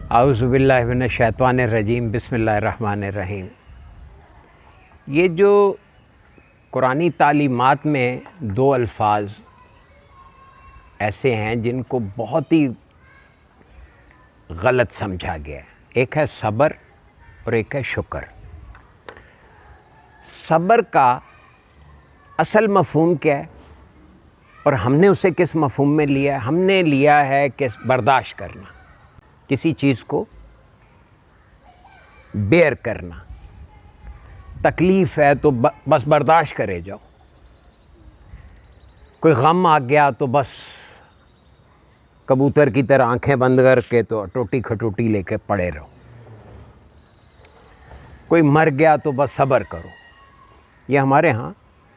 اعوذ باللہ من الشیطان الرجیم بسم اللہ الرحمن الرحیم۔ یہ جو قرآنی تعلیمات میں دو الفاظ ایسے ہیں جن کو بہت ہی غلط سمجھا گیا ہے، ایک ہے صبر اور ایک ہے شکر۔ صبر کا اصل مفہوم کیا ہے اور ہم نے اسے کس مفہوم میں لیا ہے؟ ہم نے لیا ہے کہ برداشت کرنا، کسی چیز کو بیئر کرنا، تکلیف ہے تو بس برداشت کرے جاؤ، کوئی غم آ گیا تو بس کبوتر کی طرح آنکھیں بند کر کے تو ٹوٹی کھٹوٹی لے کے پڑے رہو، کوئی مر گیا تو بس صبر کرو۔ یہ ہمارے ہاں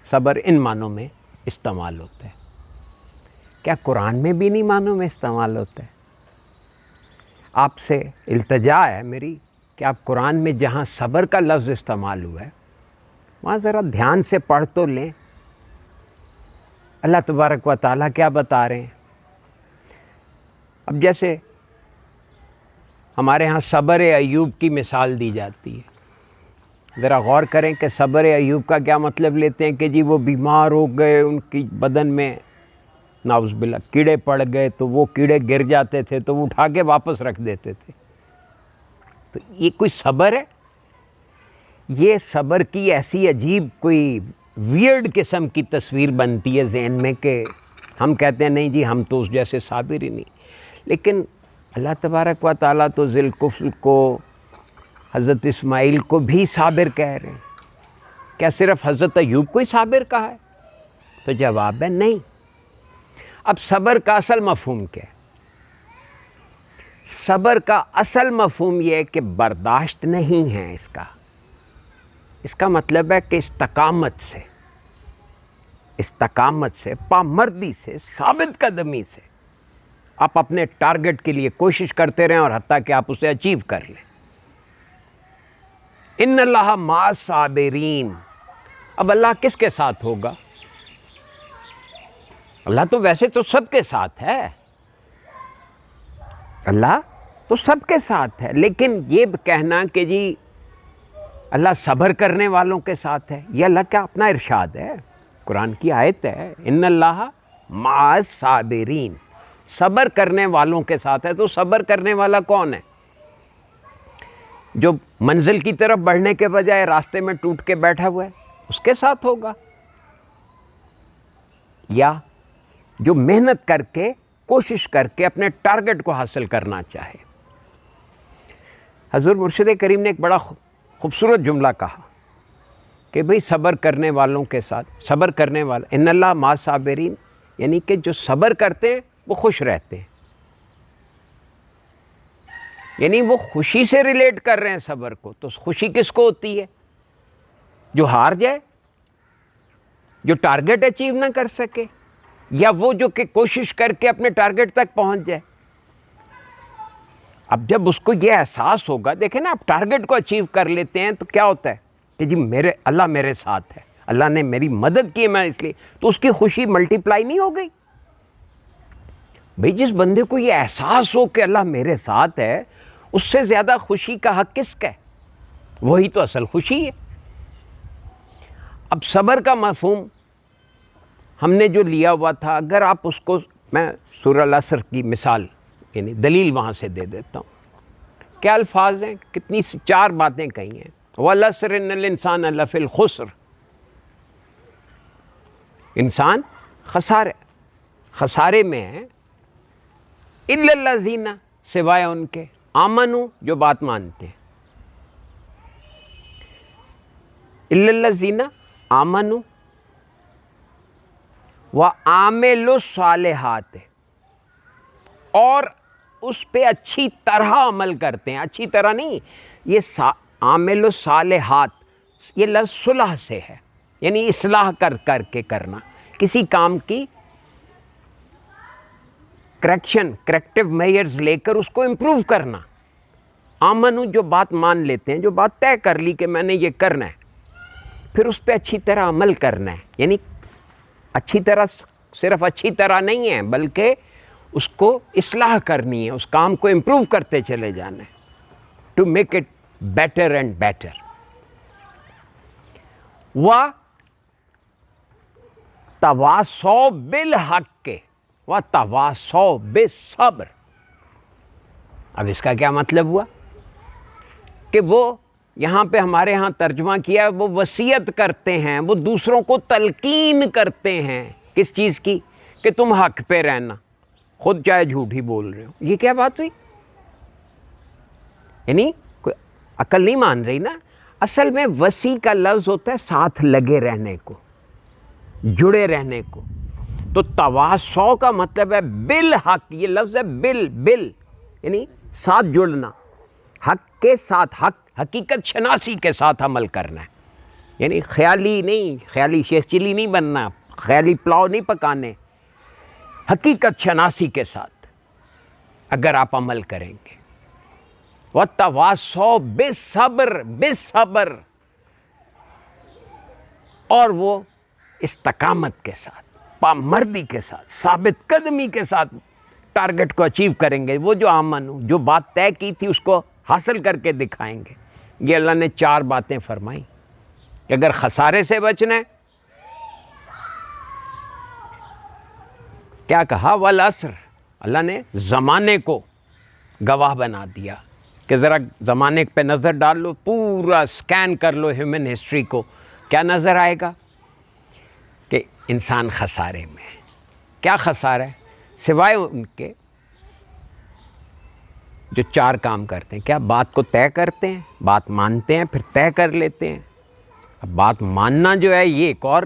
صبر ان معنوں میں استعمال ہوتا ہے۔ کیا قرآن میں بھی نہیں معنوں میں استعمال ہوتا ہے؟ آپ سے التجا ہے میری کہ آپ قرآن میں جہاں صبر کا لفظ استعمال ہوا ہے وہاں ذرا دھیان سے پڑھ تو لیں، اللہ تبارک و تعالیٰ کیا بتا رہے ہیں۔ اب جیسے ہمارے ہاں صبر ایوب کی مثال دی جاتی ہے، ذرا غور کریں کہ صبر ایوب کا کیا مطلب لیتے ہیں کہ جی وہ بیمار ہو گئے، ان کی بدن میں نعوذ باللہ کیڑے پڑ گئے تو وہ کیڑے گر جاتے تھے تو وہ اٹھا کے واپس رکھ دیتے تھے، تو یہ کوئی صبر ہے؟ یہ صبر کی ایسی عجیب کوئی ویئرڈ قسم کی تصویر بنتی ہے ذہن میں کہ ہم کہتے ہیں نہیں جی ہم تو اس جیسے صابر ہی نہیں، لیکن اللہ تبارک و تعالیٰ تو ذی الکفل کو، حضرت اسماعیل کو بھی صابر کہہ رہے ہیں، کیا صرف حضرت ایوب کو ہی صابر کہا ہے؟ تو جواب ہے نہیں۔ اب صبر کا اصل مفہوم کیا ہے؟ صبر کا اصل مفہوم یہ ہے کہ برداشت نہیں ہے اس کا مطلب ہے کہ استقامت سے پامردی سے ثابت قدمی سے آپ اپنے ٹارگٹ کے لیے کوشش کرتے رہیں اور حتیٰ کہ آپ اسے اچیو کر لیں۔ ان اللہ مع الصابرین۔ اب اللہ کس کے ساتھ ہوگا؟ اللہ تو ویسے تو سب کے ساتھ ہے، اللہ تو سب کے ساتھ ہے، لیکن یہ کہنا کہ جی اللہ صبر کرنے والوں کے ساتھ ہے، یہ اللہ کا اپنا ارشاد ہے، قرآن کی آیت ہے، ان اللہ مع الصابرین، صبر کرنے والوں کے ساتھ ہے۔ تو صبر کرنے والا کون ہے؟ جو منزل کی طرف بڑھنے کے بجائے راستے میں ٹوٹ کے بیٹھا ہوا ہے، اس کے ساتھ ہوگا، یا جو محنت کر کے کوشش کر کے اپنے ٹارگٹ کو حاصل کرنا چاہے۔ حضور مرشد کریم نے ایک بڑا خوبصورت جملہ کہا کہ بھئی صبر کرنے والوں کے ساتھ، صبر کرنے والا ان اللہ مع الصابرین، یعنی کہ جو صبر کرتے ہیں وہ خوش رہتے ہیں، یعنی وہ خوشی سے ریلیٹ کر رہے ہیں صبر کو۔ تو خوشی کس کو ہوتی ہے؟ جو ہار جائے، جو ٹارگٹ اچیو نہ کر سکے، یا وہ جو کہ کوشش کر کے اپنے ٹارگٹ تک پہنچ جائے۔ اب جب اس کو یہ احساس ہوگا، دیکھیں نا آپ ٹارگٹ کو اچیو کر لیتے ہیں تو کیا ہوتا ہے کہ جی اللہ میرے ساتھ ہے، اللہ نے میری مدد کی، میں اس لیے، تو اس کی خوشی ملٹی پلائی نہیں ہو گئی؟ بھئی جس بندے کو یہ احساس ہو کہ اللہ میرے ساتھ ہے، اس سے زیادہ خوشی کا حق کس کا ہے؟ وہی تو اصل خوشی ہے۔ اب صبر کا مفہوم ہم نے جو لیا ہوا تھا، اگر آپ اس کو، میں سورہ العصر کی مثال یعنی دلیل وہاں سے دے دیتا ہوں۔ کیا الفاظ ہیں، کتنی 4 باتیں کہی ہیں، وَالْعَصْرِ إِنَّ الْإِنسَانَ لَفِي الْخُسْرِ، انسان خسارے میں ہے، إِلَّا الَّذِينَ، سوائے ان کے، آمنوا، جو بات مانتے ہیں، إِلَّا الَّذِينَ آمنوا وَعَمِلُوا الصَّالِحَاتِ، اور اس پہ اچھی طرح عمل کرتے ہیں، اچھی طرح نہیں، یہ عامل الصالحات یہ لفظ صلح سے ہے، یعنی اصلاح کر کے کرنا، کسی کام کی کریکٹیو میئرز لے کر اس کو امپروو کرنا۔ آمنو، جو بات مان لیتے ہیں، جو بات طے کر لی کہ میں نے یہ کرنا ہے، پھر اس پہ اچھی طرح عمل کرنا ہے، یعنی اچھی طرح، صرف اچھی طرح نہیں ہے بلکہ اس کو اصلاح کرنی ہے، اس کام کو امپروو کرتے چلے جانا ہے، to make it better and better. وَتَوَاصَوْا بِالْحَقِّ وَتَوَاصَوْا بِالصَّبْرِ. اب اس کا کیا مطلب ہوا کہ وہ یہاں پہ ہمارے ہاں ترجمہ کیا وہ وصیت کرتے ہیں، وہ دوسروں کو تلقین کرتے ہیں کس چیز کی؟ کہ تم حق پہ رہنا، خود چاہے جھوٹ ہی بول رہے ہو. یہ کیا بات ہوئی؟ یعنی کوئی عقل نہیں مان رہی نا. اصل میں وصی کا لفظ ہوتا ہے ساتھ لگے رہنے کو، جڑے رہنے کو. تو تواصو کا مطلب ہے بالحق. یہ لفظ ہے بل یعنی ساتھ جڑنا، حق کے ساتھ، حقیقت شناسی کے ساتھ عمل کرنا ہے. یعنی خیالی نہیں، خیالی شیخ چلی نہیں بننا، خیالی پلاؤ نہیں پکانے، حقیقت شناسی کے ساتھ اگر آپ عمل کریں گے. وَتَوَاصَوْا بِالصَّبْرِ، اور وہ استقامت کے ساتھ، پامردی کے ساتھ، ثابت قدمی کے ساتھ ٹارگٹ کو اچیو کریں گے. وہ جو آمنو، جو بات طے کی تھی اس کو حاصل کر کے دکھائیں گے. یہ اللہ نے 4 باتیں فرمائیں کہ اگر خسارے سے بچنا ہے، کیا کہا؟ والعصر. اللہ نے زمانے کو گواہ بنا دیا کہ ذرا زمانے پہ نظر ڈال لو، پورا سکین کر لو ہیومن ہسٹری کو. کیا نظر آئے گا؟ کہ انسان خسارے میں ہے. کیا خسارہ ہے؟ سوائے ان کے جو 4 کام کرتے ہیں. کیا؟ بات کو طے کرتے ہیں، بات مانتے ہیں، پھر طے کر لیتے ہیں. اب بات ماننا جو ہے یہ ایک اور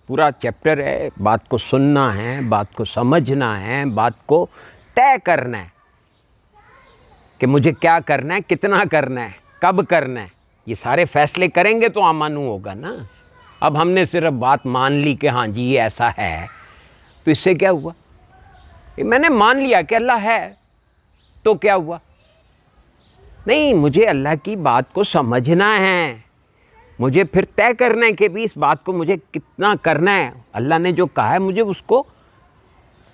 پورا چیپٹر ہے. بات کو سننا ہے، بات کو سمجھنا ہے، بات کو طے کرنا ہے کہ مجھے کیا کرنا ہے، کتنا کرنا ہے، کب کرنا ہے. یہ سارے فیصلے کریں گے تو آمانو ہوگا نا. اب ہم نے صرف بات مان لی کہ ہاں جی یہ ایسا ہے، تو اس سے کیا ہوا؟ میں نے مان لیا کہ اللہ ہے، تو کیا ہوا؟ نہیں، مجھے اللہ کی بات کو سمجھنا ہے، مجھے پھر طے کرنا ہے کہ بھی اس بات کو مجھے کتنا کرنا ہے. اللہ نے جو کہا ہے مجھے اس کو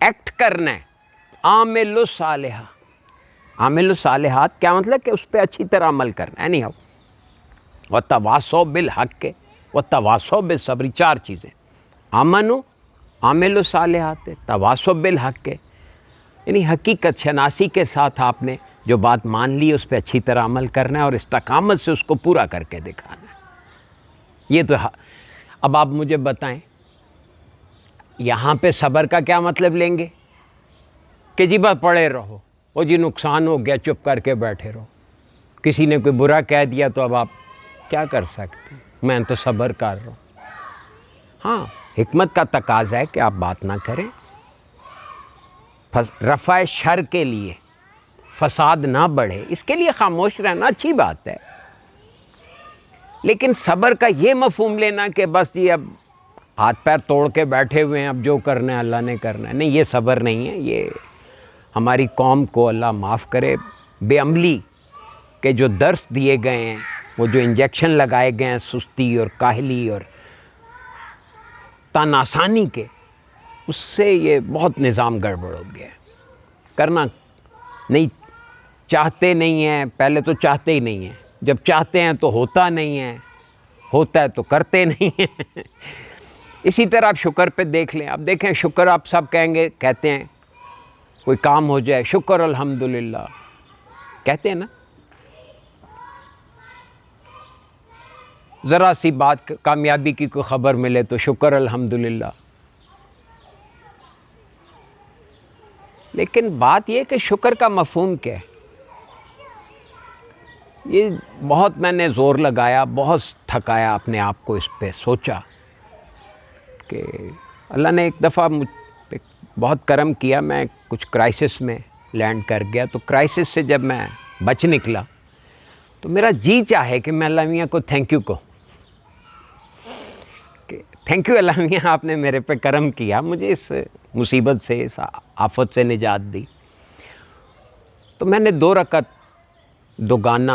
ایکٹ کرنا ہے. عامل الصالحہ، عامل الصالحات کیا مطلب؟ کہ اس پہ اچھی طرح عمل کرنا ہے. نہیں ہو وَتَوَاصَوْا بِالْحَقِّ وَتَوَاصَوْا بِالصَّبْرِ. 4 چیزیں، آمنو، عامل الصالحات، تواصوا بالحق. یعنی حقیقت شناسی کے ساتھ آپ نے جو بات مان لی اس پہ اچھی طرح عمل کرنا ہے اور استقامت سے اس کو پورا کر کے دکھانا ہے. یہ تو اب آپ مجھے بتائیں یہاں پہ صبر کا کیا مطلب لیں گے؟ کہ جی بس پڑے رہو، وہ جی نقصان ہو گیا چپ کر کے بیٹھے رہو. کسی نے کوئی برا کہہ دیا تو اب آپ کیا کر سکتے ہیں؟ میں تو صبر کر رہا ہوں. ہاں، حکمت کا تقاضا ہے کہ آپ بات نہ کریں، رفع شر کے لیے، فساد نہ بڑھے، اس کے لیے خاموش رہنا اچھی بات ہے. لیکن صبر کا یہ مفہوم لینا کہ بس جی اب ہاتھ پیر توڑ کے بیٹھے ہوئے ہیں، اب جو کرنا ہے اللہ نے کرنا ہے، نہیں، یہ صبر نہیں ہے. یہ ہماری قوم کو اللہ معاف کرے بے عملی کے جو درس دیے گئے ہیں، وہ جو انجیکشن لگائے گئے ہیں سستی اور کاہلی اور تن آسانی کے، اس سے یہ بہت نظام گڑبڑ ہو گیا ہے. کرنا نہیں چاہتے نہیں ہیں، پہلے تو چاہتے ہی نہیں ہیں، جب چاہتے ہیں تو ہوتا نہیں ہے، ہوتا ہے تو کرتے نہیں ہیں. اسی طرح آپ شکر پہ دیکھ لیں. اب دیکھیں شکر آپ سب کہیں گے، کہتے ہیں کوئی کام ہو جائے شکر الحمدللہ کہتے ہیں نا. ذرا سی بات کامیابی کی کوئی خبر ملے تو شکر الحمدللہ. لیکن بات یہ کہ شکر کا مفہوم کیا ہے؟ یہ بہت میں نے زور لگایا، بہت تھکایا اپنے آپ کو، اس پہ سوچا کہ اللہ نے ایک دفعہ مجھ پہ بہت کرم کیا. میں کچھ کرائسس میں لینڈ کر گیا، تو کرائسس سے جب میں بچ نکلا تو میرا جی چاہے کہ میں اللہ میاں کو تھینک یو کہوں کہ تھینک یو اللہ میاں، آپ نے میرے پہ کرم کیا، مجھے اس مصیبت سے، اس آفت سے نجات دی. تو میں نے 2 رکعت دوگانہ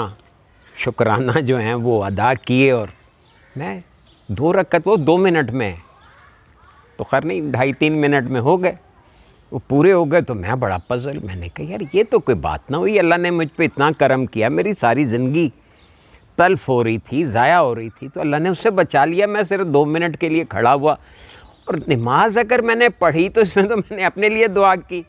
شکرانہ جو ہیں وہ ادا کیے، اور میں 2 رکعت وہ 2 منٹ میں، تو خیر نہیں 2.5-3 منٹ میں ہو گئے. وہ پورے ہو گئے تو میں بڑا پزل، میں نے کہا یار یہ تو کوئی بات نہ ہوئی، اللہ نے مجھ پہ اتنا کرم کیا، میری ساری زندگی تلف ہو رہی تھی، ضائع ہو رہی تھی، تو اللہ نے اس سے بچا لیا، میں صرف 2 منٹ کے لیے کھڑا ہوا، اور نماز اگر میں نے پڑھی تو اس میں تو میں نے اپنے لیے دعا کی،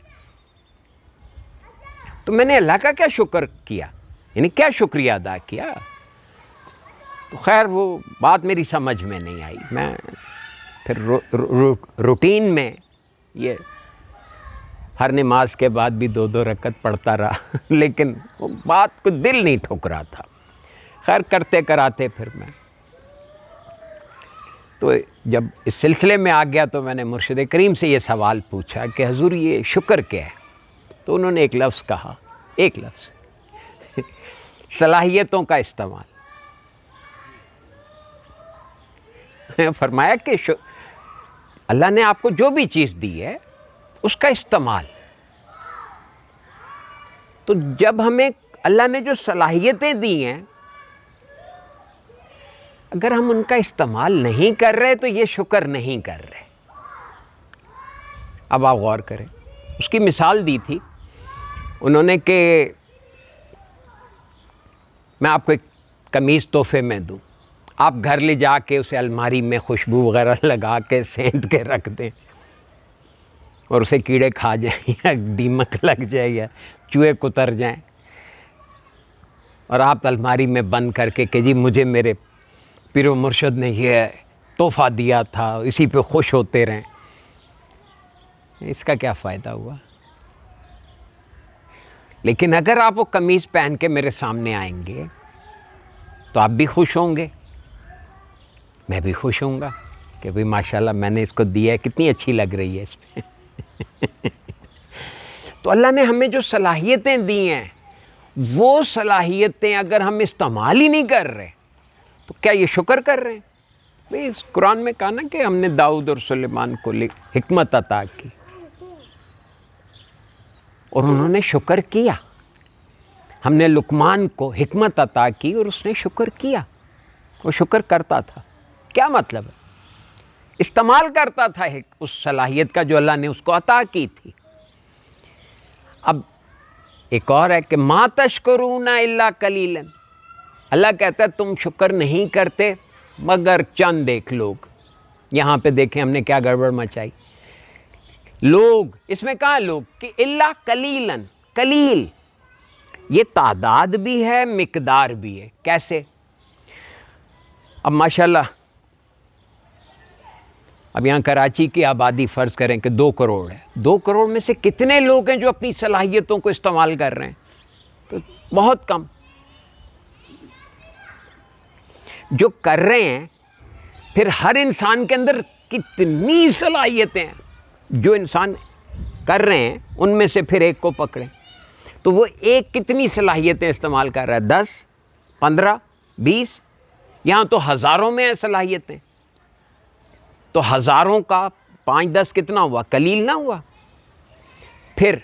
تو میں نے اللہ کا کیا شکر کیا، یعنی کیا شکریہ ادا کیا؟ تو خیر وہ بات میری سمجھ میں نہیں آئی، میں پھر روٹین میں یہ ہر نماز کے بعد بھی 2 رکعت پڑھتا رہا لیکن وہ بات کو دل نہیں ٹھک رہا تھا۔ خیر کرتے کراتے پھر میں تو جب اس سلسلے میں آ گیا تو میں نے مرشد کریم سے یہ سوال پوچھا کہ حضور یہ شکر کیا ہے؟ تو انہوں نے ایک لفظ کہا، ایک لفظ صلاحیتوں کا استعمال۔ فرمایا کہ اللہ نے آپ کو جو بھی چیز دی ہے اس کا استعمال۔ تو جب ہمیں اللہ نے جو صلاحیتیں دی ہیں اگر ہم ان کا استعمال نہیں کر رہے تو یہ شکر نہیں کر رہے۔ اب آپ غور کریں، اس کی مثال دی تھی انہوں نے کہ میں آپ کو ایک قمیض تحفے میں دوں، آپ گھر لے جا کے اسے الماری میں خوشبو وغیرہ لگا کے سینت کے رکھ دیں اور اسے کیڑے کھا جائیں یا دیمک لگ جائے یا چوہے کتر جائیں، اور آپ الماری میں بند کر کے کہ جی مجھے میرے پیر و مرشد نے یہ تحفہ دیا تھا، اسی پہ خوش ہوتے رہیں، اس کا کیا فائدہ ہوا؟ لیکن اگر آپ وہ قمیض پہن کے میرے سامنے آئیں گے تو آپ بھی خوش ہوں گے، میں بھی خوش ہوں گا کہ بھئی ماشاءاللہ میں نے اس کو دیا ہے، کتنی اچھی لگ رہی ہے اس پہ۔ تو اللہ نے ہمیں جو صلاحیتیں دی ہیں وہ صلاحیتیں اگر ہم استعمال ہی نہیں کر رہے تو کیا یہ شکر کر رہے ہیں؟ بھئی اس قرآن میں کہا نا کہ ہم نے داؤد اور سلیمان کو حکمت عطا کی اور انہوں نے شکر کیا، ہم نے لقمان کو حکمت عطا کی اور اس نے شکر کیا، وہ شکر کرتا تھا۔ کیا مطلب ہے؟ استعمال کرتا تھا اس صلاحیت کا جو اللہ نے اس کو عطا کی تھی۔ اب ایک اور ہے کہ ما تشکرون الا قلیلا، اللہ کہتا ہے تم شکر نہیں کرتے مگر چند ایک لوگ۔ یہاں پہ دیکھیں ہم نے کیا گڑبڑ مچائی، لوگ، اس میں کہاں لوگ کہ الا قلیلا، قلیل یہ تعداد بھی ہے مقدار بھی ہے۔ کیسے؟ اب ماشاءاللہ اب یہاں کراچی کی آبادی فرض کریں کہ 2 کروڑ ہے، 2 کروڑ میں سے کتنے لوگ ہیں جو اپنی صلاحیتوں کو استعمال کر رہے ہیں؟ تو بہت کم۔ جو کر رہے ہیں پھر ہر انسان کے اندر کتنی صلاحیتیں ہیں، جو انسان کر رہے ہیں ان میں سے پھر ایک کو پکڑیں تو وہ ایک کتنی صلاحیتیں استعمال کر رہا ہے؟ 10 15 20، یہاں تو ہزاروں میں ہیں صلاحیتیں، تو ہزاروں کا 5 10 کتنا ہوا؟ قلیل نہ ہوا؟ پھر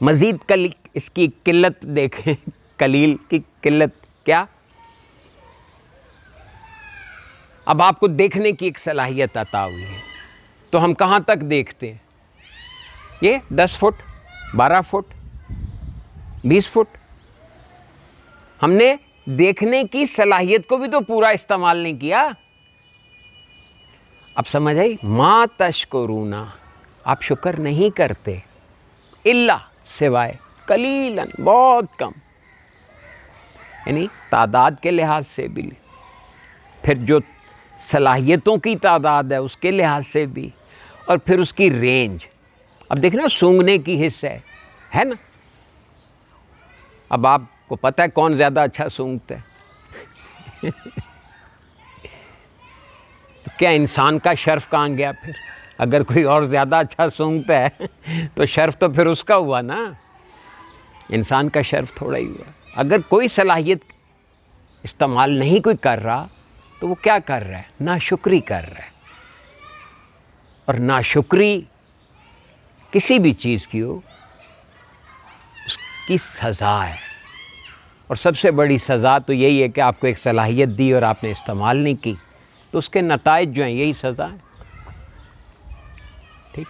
مزید اس کی قلت دیکھیں، قلیل کی قلت کیا؟ اب آپ کو دیکھنے کی ایک صلاحیت عطا ہوئی ہے تو ہم کہاں تک دیکھتے ہیں؟ یہ 10 فٹ 12 فٹ 20 فٹ، ہم نے دیکھنے کی صلاحیت کو بھی تو پورا استعمال نہیں کیا۔ اب سمجھ آئی؟ ما تشکرون، آپ شکر نہیں کرتے، الا سوائے قلیلا، بہت کم، یعنی تعداد کے لحاظ سے بھی، پھر جو صلاحیتوں کی تعداد ہے اس کے لحاظ سے بھی، اور پھر اس کی رینج۔ اب دیکھنا سونگھنے کی حص ہے نا، اب آپ کو پتہ ہے کون زیادہ اچھا سونگھتا ہے؟ تو کیا انسان کا شرف کہاں گیا پھر؟ اگر کوئی اور زیادہ اچھا سونگھتا ہے تو شرف تو پھر اس کا ہوا نا، انسان کا شرف تھوڑا ہی ہوا۔ اگر کوئی صلاحیت استعمال نہیں کوئی کر رہا تو وہ کیا کر رہا ہے؟ ناشکری کر رہا ہے، اور ناشکری کسی بھی چیز کی ہو اس کی سزا ہے، اور سب سے بڑی سزا تو یہی ہے کہ آپ کو ایک صلاحیت دی اور آپ نے استعمال نہیں کی تو اس کے نتائج جو ہیں یہی سزا ہے۔ ٹھیک،